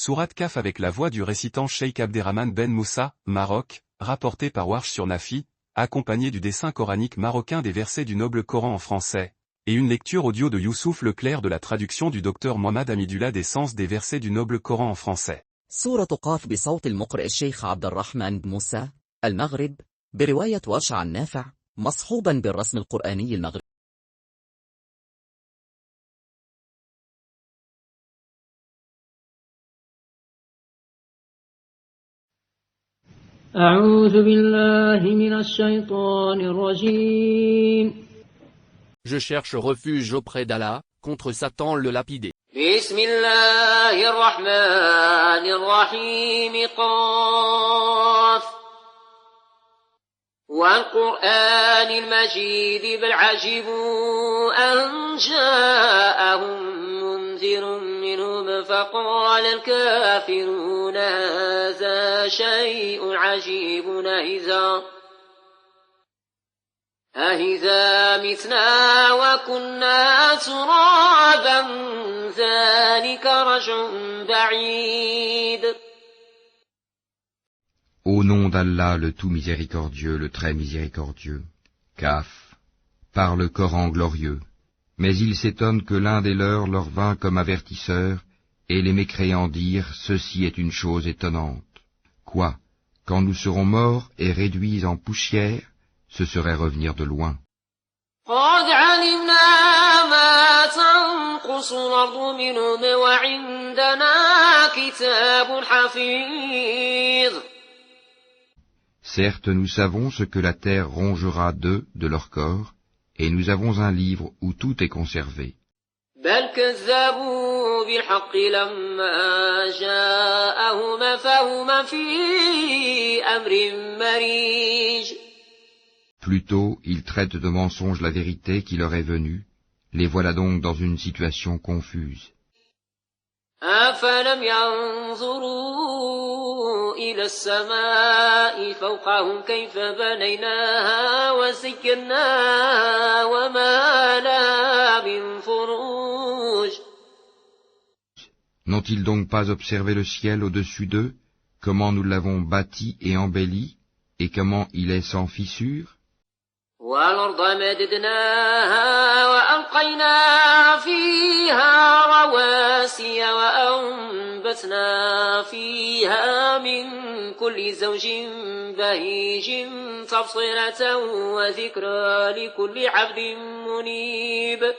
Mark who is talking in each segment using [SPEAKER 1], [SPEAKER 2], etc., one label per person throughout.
[SPEAKER 1] Sourate Kaf avec la voix du récitant Cheikh Abderrahman Ben Moussa, Maroc, rapporté par Warsh sur Nafi, accompagné du dessin coranique marocain des versets du noble Coran en français, et une lecture audio de Youssouf Leclerc de la traduction du docteur Mohamed Hamidullah des sens des versets du noble Coran en français.
[SPEAKER 2] سورة قاف بصوت المقرئ الشيخ عبد الرحمن بن موسى، المغرب، برواية ورش عن نافع، مصحوبا بالرسم القرآني المغربي.
[SPEAKER 3] أعوذ بالله من الشيطان الرجيم.
[SPEAKER 4] Je cherche refuge auprès d'Allah, contre Satan le lapidé.
[SPEAKER 3] بسم الله الرحمن الرحيم. قاف والقرآن المجيد بل عجبوا أن جاءهم منذر منهم فقال الكافرون هذا شيء عجيب أهذا متنا وكنا ترابا ذلك رجع بعيد.
[SPEAKER 5] Au nom d'Allah le tout miséricordieux, le très miséricordieux. Kaf, par le Coran glorieux. Mais ils s'étonnent que l'un des leurs leur vint comme avertisseur, et les mécréants dirent, ceci est une chose étonnante. Quoi, quand nous serons morts et réduits en poussière, ce serait revenir de loin.
[SPEAKER 3] قد علمنا ما تنقص الأرض منهم وعندنا كتاب حفيظ.
[SPEAKER 5] Certes, nous savons ce que la terre rongera d'eux, de leur corps, et nous avons un livre où tout est conservé.
[SPEAKER 3] بل كذبوا بالحق لما جاءهم فهم في أمر مريج.
[SPEAKER 5] Plutôt, ils traitent de mensonge la vérité qui leur est venue, les voilà donc dans une situation confuse.
[SPEAKER 3] أفلم ينظروا إلى السماء فوقهم كيف بنيناها وزيناها وما لها من فروج.
[SPEAKER 5] N'ont-ils donc pas observé le ciel au-dessus d'eux, comment nous l'avons bâti et embelli, et comment il est sans fissure?
[SPEAKER 3] والأرض مددناها وألقينا فيها رواسي وأنبتنا فيها من كل زوج بهيج تبصرة وذكرى لكل عبد منيب.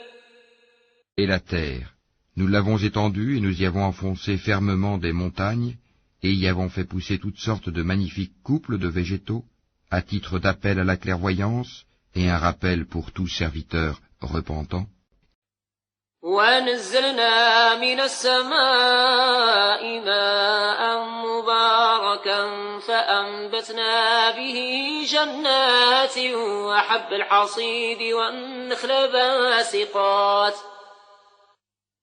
[SPEAKER 5] Et la terre, nous l'avons étendue et nous y avons enfoncé fermement des montagnes, et y avons fait pousser toutes sortes de magnifiques couples de végétaux, à titre d'appel à la clairvoyance, et un rappel pour tout serviteur repentant.
[SPEAKER 3] وَنَزَّلْنَا مِنَ السَّمَاءِ مَاءً مُبَارَكًا فَأَنبَتْنَا بِهِ جَنَّاتٍ وَحَبَّ الْحَصِيدِ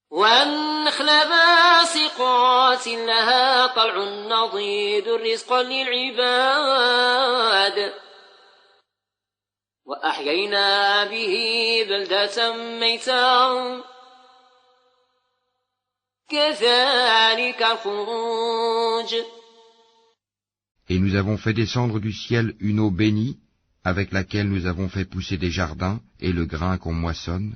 [SPEAKER 3] والنخل باسقات لها طلع نضيد رزقا للعباد. وأحيينا به بلدة ميتا كذلك الخروج.
[SPEAKER 5] Et nous avons fait descendre du ciel une eau bénie, avec laquelle nous avons fait pousser des jardins et le grain qu'on moissonne,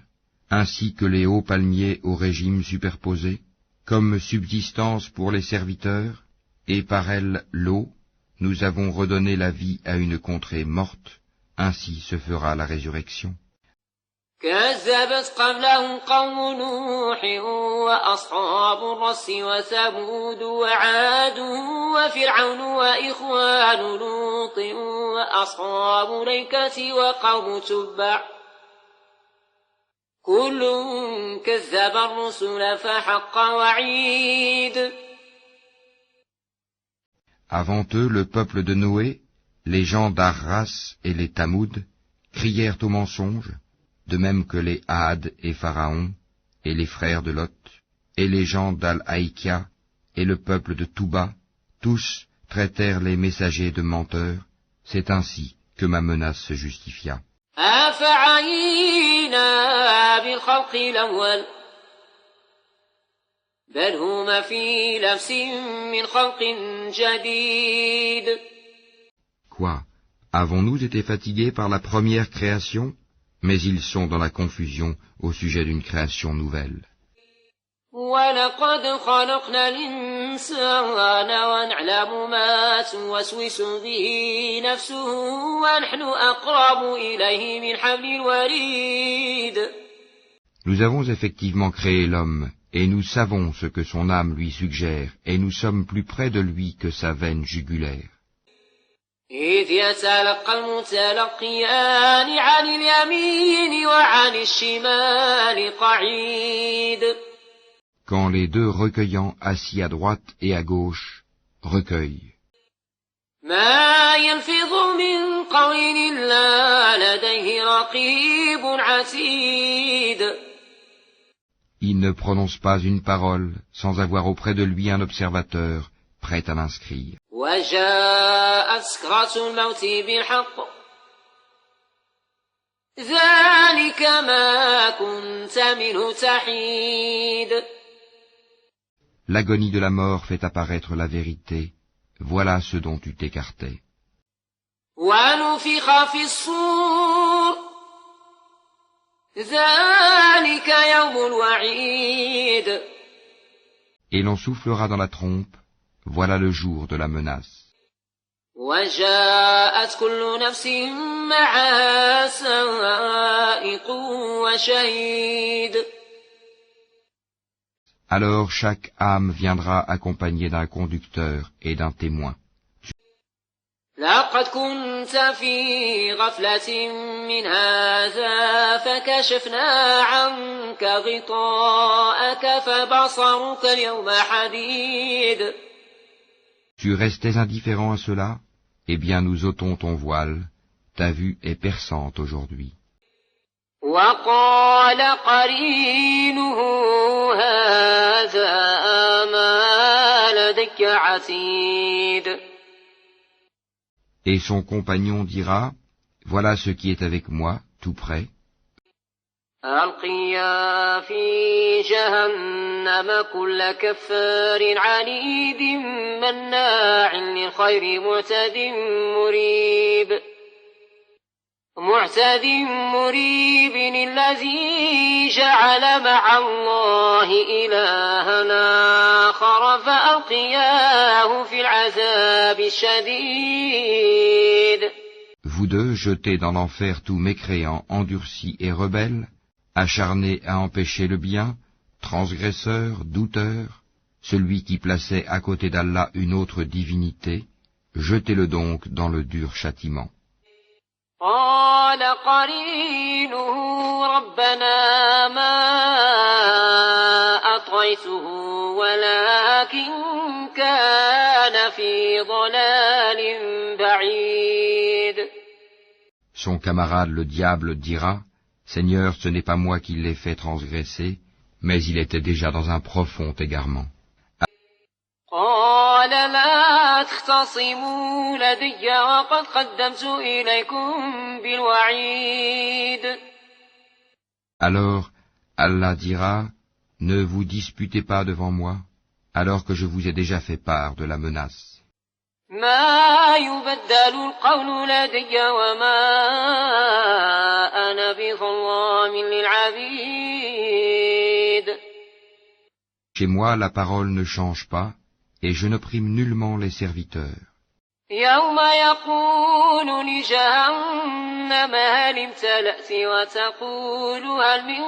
[SPEAKER 5] ainsi que les hauts palmiers au régime superposé, comme subsistance pour les serviteurs, et par elle l'eau, nous avons redonné la vie à une contrée morte. Ainsi se fera la résurrection.
[SPEAKER 3] كذبت قبلهم قوم نوح وأصحاب الرس وثمود وعاد وفرعون وإخوان لوط وأصحاب الأيكة وقوم تبع كل كذب الرسل فحق وعيد.
[SPEAKER 5] Avant eux, le peuple de Noé, les gens d'Arras et les Tamoud crièrent au mensonge, de même que les Had et Pharaon, et les frères de Lot, et les gens d'Al-Haïkia, et le peuple de Touba, tous traitèrent les messagers de menteurs. C'est ainsi que ma menace se justifia.
[SPEAKER 3] بل هم في لبس من خلق جديد.
[SPEAKER 5] Quoi? Avons-nous été fatigués par la première création? Mais ils sont dans la confusion au sujet d'une création nouvelle.
[SPEAKER 3] ولقد خلقنا الإنسان ونعلم ما توسوس به نفسه ونحن أقرب إليه من حبل الوريد.
[SPEAKER 5] Nous avons effectivement créé l'homme, et nous savons ce que son âme lui suggère, et nous sommes plus près de lui que sa veine jugulaire.
[SPEAKER 3] إذ يتلقى المتلقيان عن اليمين وعن الشمال قعيد.
[SPEAKER 5] Quand les deux recueillants assis à droite et à gauche recueillent.
[SPEAKER 3] ما يلفظ من قول إلا لديه رقيب عتيد.
[SPEAKER 5] Il ne prononce pas une parole sans avoir auprès de lui un observateur prêt à l'inscrire.
[SPEAKER 3] وجاءت سكرة الموت بالحق ذلك ما كنت منه تحيد.
[SPEAKER 5] L'agonie de la mort fait apparaître la vérité. Voilà ce dont tu t'écartais.
[SPEAKER 3] ونفخ في الصور ذلك يوم الوعيد.
[SPEAKER 5] Et l'on soufflera dans la trompe. Voilà le jour de la menace.
[SPEAKER 3] وجاءت كل نفس معها سائق وشهيد.
[SPEAKER 5] Alors chaque âme viendra accompagnée d'un conducteur et d'un témoin.
[SPEAKER 3] لقد كنت في غفلة من هذا فكشفنا عنك غطاءك فبصرك اليوم حديد.
[SPEAKER 5] Tu restais indifférent à cela? Eh bien nous ôtons ton voile. Ta vue est perçante aujourd'hui.
[SPEAKER 3] وقال قرينه هذا ما لدي عتيد.
[SPEAKER 5] Et son compagnon dira, voilà ce qui est avec moi, tout près.
[SPEAKER 3] ألقيا في جهنم كل كفار عنيد مناع للخير معتد مريب الذي جعل مع الله إلها آخر فألقياه في العذاب الشديد.
[SPEAKER 5] Vous deux, jetés dans l'enfer tous mécréants, endurcis et rebelles, acharnés à empêcher le bien, transgresseurs, douteurs, celui qui plaçait à côté d'Allah une autre divinité, jetez-le donc dans le dur châtiment.
[SPEAKER 3] قال قرينه ربنا ما أطغيته ولكن كان في ضلال بعيد.
[SPEAKER 5] Son camarade le diable dira, Seigneur, ce n'est pas moi qui l'ai fait transgresser, mais il était déjà dans un profond égarement.
[SPEAKER 3] قال لا تختصموا لدي وقد قدمت إليكم بالوعيد.
[SPEAKER 5] Alors, Allah dira, ne vous disputez pas devant moi, alors que je vous ai déjà fait part de la menace.
[SPEAKER 3] ما يبدل القول لدي وما أنا بظلام للعبيد.
[SPEAKER 5] Chez moi, la parole ne change pas, et je n'opprime nullement les serviteurs.
[SPEAKER 3] يوم يقول لجهنم هل امتلأت وتقول هل من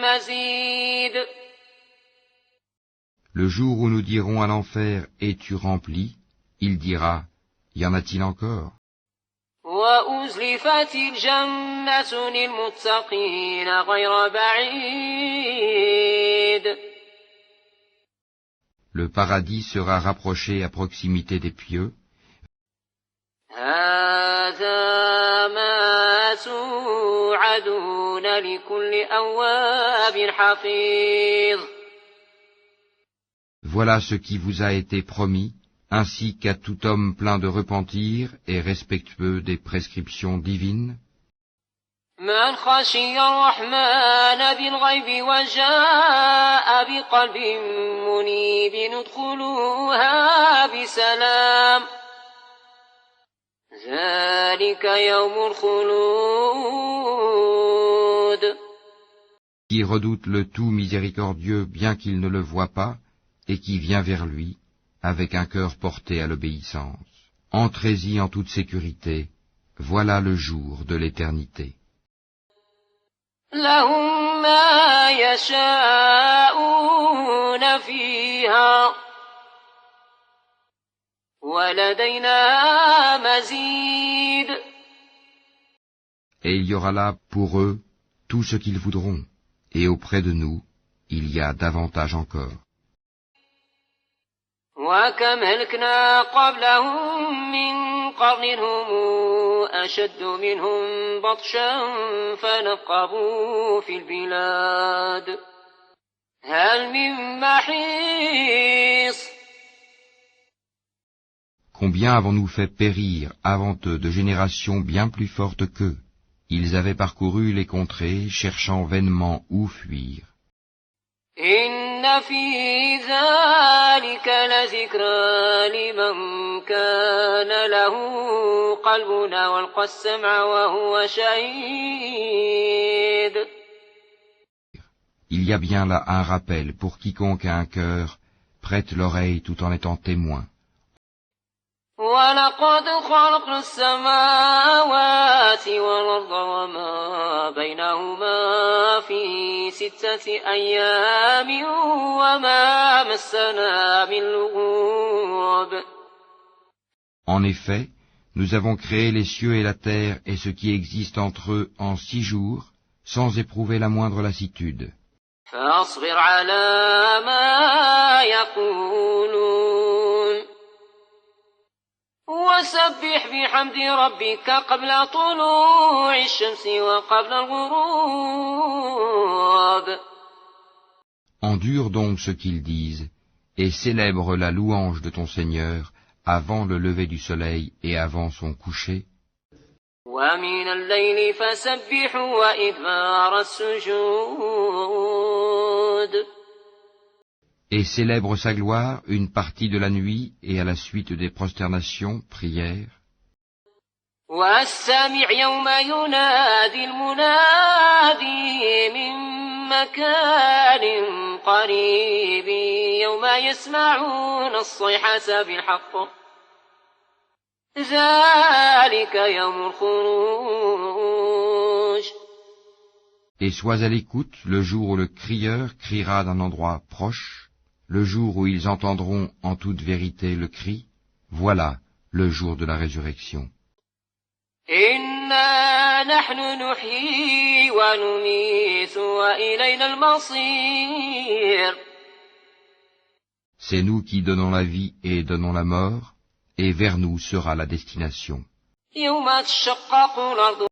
[SPEAKER 3] مزيد.
[SPEAKER 5] Le jour où nous dirons à l'enfer, es-tu rempli? Il dira, y en a-t-il encore?
[SPEAKER 3] وأزلفت الجنة للمتقين غير بعيد.
[SPEAKER 5] Le paradis sera rapproché à proximité des pieux.
[SPEAKER 3] هذا ما توعدون لكل أواب حفيظ.
[SPEAKER 5] Voilà ce qui vous a été promis, ainsi qu'à tout homme plein de repentir et respectueux des prescriptions divines.
[SPEAKER 3] من خشي الرحمن بالغيب وجاء بقلب منيب ادخلوها بسلام ذلك يوم الخلود.
[SPEAKER 5] Qui redoute le tout miséricordieux bien qu'il ne le voie pas, et qui vient vers lui, avec un cœur porté à l'obéissance. Entrez-y en toute sécurité, voilà le jour de l'éternité.
[SPEAKER 3] لهم ما يشاءون فيها ولدينا مزيد.
[SPEAKER 5] Et il y aura là pour eux tout ce qu'ils voudront, et auprès de nous, il y a davantage encore.
[SPEAKER 3] وكم هلكنا قبلهم من قرن هم أشد منهم بطشا فنقبوا في البلاد هل من محيص.
[SPEAKER 5] Combien avons-nous fait périr avant eux de générations bien plus fortes qu'eux? Ils avaient parcouru les contrées, cherchant vainement où fuir.
[SPEAKER 3] إن في ذلك لذكرى لمن كان له قلب والقى السمع وهو شهيد.
[SPEAKER 5] Il y a bien là un rappel pour quiconque a un cœur, prête l'oreille tout en étant témoin.
[SPEAKER 3] ولقد خلقنا السماوات والأرض وما بينهما في 6 أيام وما مسنا من لغوب.
[SPEAKER 5] En effet, nous avons créé les cieux et la terre et ce qui existe entre eux en 6 jours, sans éprouver la moindre lassitude.
[SPEAKER 3] فاصبر على ما يقولون وسبح بحمد ربك قبل طلوع الشمس وقبل الغروب.
[SPEAKER 5] Endure donc ce qu'ils disent, et célèbre la louange de ton Seigneur avant le lever du soleil et avant son coucher.
[SPEAKER 3] ومن الليل فسبح وإدبار السجود.
[SPEAKER 5] Et célèbre sa gloire une partie de la nuit et à la suite des prosternations, prières.
[SPEAKER 3] واستمع يوم ينادي المنادي من مكان قريب يوم يسمعون الصيحة بالحق ذلك يوم الخروج.
[SPEAKER 5] Et sois à l'écoute le jour où le crieur criera d'un endroit proche, le jour où ils entendront en toute vérité le cri, voilà le jour de la résurrection.
[SPEAKER 3] إنا نحن نحيي ونميت وإلينا المصير.
[SPEAKER 5] C'est nous qui donnons la vie et donnons la mort, et vers nous sera la destination.
[SPEAKER 3] يوم تشقق الأرض.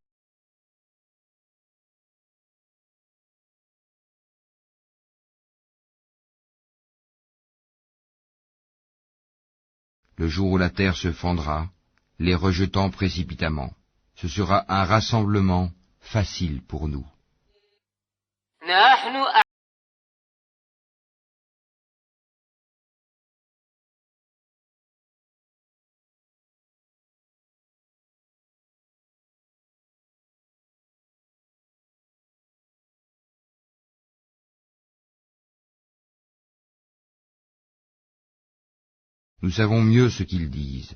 [SPEAKER 5] Le jour où la terre se fendra, les rejetant précipitamment. Ce sera un rassemblement facile pour nous. Nous savons mieux ce qu'ils disent.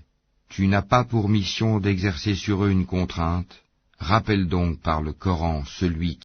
[SPEAKER 5] Tu n'as pas pour mission d'exercer sur eux une contrainte. Rappelle donc par le Coran celui